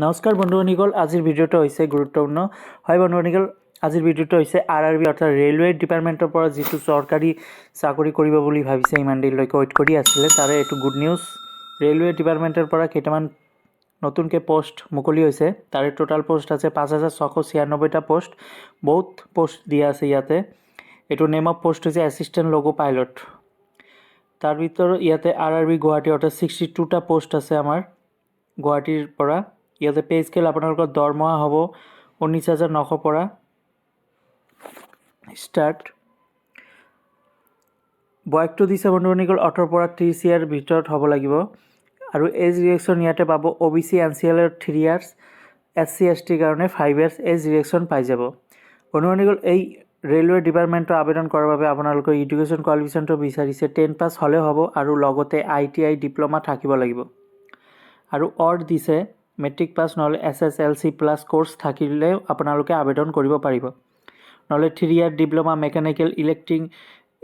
নমস্কাৰ বন্ধুসকল, আজিৰ ভিডিঅ'টো হৈছে গুৰুত্বপূৰ্ণ হয় বন্ধুসকল। আজিৰ ভিডিঅ'টো হৈছে আৰআৰবি অৰ্থাৎ ৰেলৱে ডিপাৰ্টমেণ্টৰ পৰা যিটো চৰকাৰী চাকৰি কৰিব বুলি ভাবিছে ইমান দিনলৈকে ৱেইট কৰি আছিলে, তাৰে এইটো গুড নিউজ। ৰেলৱে ডিপাৰ্টমেণ্টৰ পৰা কেইটামান নতুনকৈ পোষ্ট মুকলি হৈছে। তাৰে টোটাল পোষ্ট আছে 5696টা পোষ্ট। বহুত পোষ্ট দিয়া আছে ইয়াতে। এইটো নেম অফ পোষ্ট হৈছে এছিষ্টেণ্ট লগো পাইলট। তাৰ ভিতৰত ইয়াতে আৰআৰবি গুৱাহাটী অৰ্থাৎ 62টা পোষ্ট আছে আমাৰ গুৱাহাটীৰ পৰা। ইয়াতে পে স্কেল আপোনালোকৰ দৰমহা হ'ব 19,900 পৰা ষ্টাৰ্ট। বয়সটো দিছে বন্ধুসকল 18 পৰা 30 ইয়াৰ ভিতৰত হ'ব লাগিব। আৰু এজ ৰিলেক্সন ইয়াতে পাব OBC NCLৰ 3 ইয়াৰ্ছ, SC STৰ কাৰণে 5 ইয়াৰ্ছ এজ ৰিলেক্সন পাই যাব। বন্ধুসকল, এই ৰেলৱে ডিপাৰ্টমেণ্টৰ আবেদন কৰাৰ বাবে আপোনালোকৰ এডুকেশ্যন কোৱালিফিকেশ্যনটো বিচাৰিছে 10 পাছ হ'লেও হ'ব আৰু লগতে ITI ডিপ্ল'মা থাকিব লাগিব। আৰু দিছে মেট্ৰিক পাছ নহ'লে SSLC প্লাছ কোৰ্চ থাকিলেও আপোনালোকে আবেদন কৰিব পাৰিব। নহ'লে 3 ইয়াৰ diploma mechanical,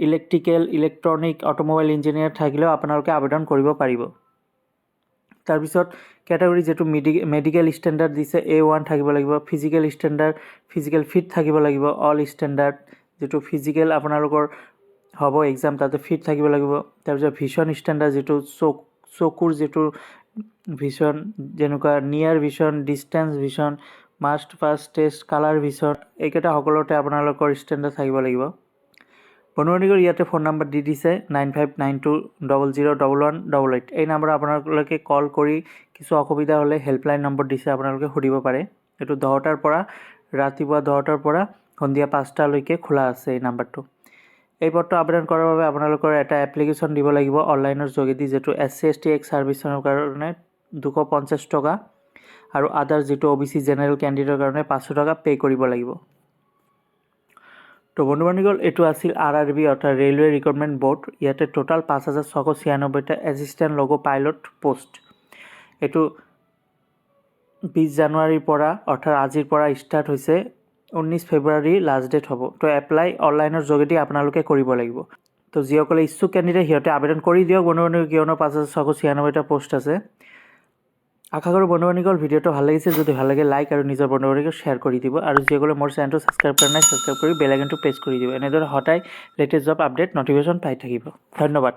electrical, electronic, automobile engineer থাকিলেও আপোনালোকে আবেদন কৰিব পাৰিব। তাৰপিছত কেটেগৰী যিটো মেডিকেল ষ্টেণ্ডাৰ্ড দিছে A1 থাকিব লাগিব, ফিজিকেল ষ্টেণ্ডাৰ্ড, ফিজিকেল ফিট থাকিব লাগিব, অল ষ্টেণ্ডাৰ্ড যিটো ফিজিকেল আপোনালোকৰ হ'ব এক্সাম তাতে ফিট থাকিব লাগিব। তাৰপিছত ভিজন ষ্টেণ্ডাৰ্ড যিটো চকুৰ যিটো ভিজন যেনেকুৱা নিয়াৰ ভিজন, ডিষ্টেঞ্চ ভিজন, মাষ্ট পাছ টেষ্ট, কালাৰ ভিজন, এইকেইটা সকলোতে আপোনালোকৰ ষ্টেণ্ডাৰ্ড থাকিব লাগিব। বন্ধুসকল, ইয়াতে ফোন নম্বৰ দি দিছে 9592001188। এই নম্বৰত আপোনালোকে কল কৰি কিছু অসুবিধা হ'লে হেল্পলাইন নম্বৰ দিছে, আপোনালোকে সুধিব পাৰে। এইটো 10টাৰ পৰা ৰাতিপুৱা 10টাৰ পৰা সন্ধিয়া 5টালৈকে খোলা আছে এই নাম্বাৰটো। এই পদটো আবেদন কৰাৰ বাবে আপোনালোকৰ এটা এপ্লিকেশ্যন দিব লাগিব অনলাইনৰ যোগেদি, যিটো SC ST এক্স ছাৰ্ভিচৰ কাৰণে 250 টকা আৰু আদাৰ যিটো OBC জেনেৰেল কেণ্ডিডেটৰ কাৰণে 500 টকা পে' কৰিব লাগিব। তো বন্ধুসকল, এইটো আছিল আৰআৰবি অৰ্থাৎ ৰেলৱে ৰিক্ৰুটমেণ্ট বৰ্ড। ইয়াতে টোটাল 5696টা এছিষ্টেণ্ট লগো পাইলট পোষ্ট। এইটো 20 জানুৱাৰীৰ পৰা অৰ্থাৎ আজিৰ পৰা ষ্টাৰ্ট হৈছে, 19 ফেব্ৰুৱাৰী লাষ্ট ডেট হ'ব। তো এপ্লাই অনলাইনৰ যোগেদি আপোনালোকে কৰিব লাগিব। তো যিসকলে ইচ্ছুক কেণ্ডিডেট সিহঁতে আবেদন কৰি দিয়ক বন্ধুসকল, কিয়নো 5696টা পোষ্ট আছে। আশা কৰোঁ বন্ধুসকল ভিডিঅ'টো ভাল লাগিছে। যদি ভাল লাগে লাইক আৰু নিজৰ বন্ধুসকলক শ্বেয়াৰ কৰি দিব। আৰু যিসকলে মোৰ চেনেলটো ছাবস্ক্ৰাইব কৰা নাই ছাবস্ক্ৰাইব কৰি বেল আইকনটো প্ৰেছ কৰি দিব। এনেদৰে সদায় লেটেষ্ট জব আপডেট নটিফিকেশ্যন পাই থাকিব। ধন্যবাদ।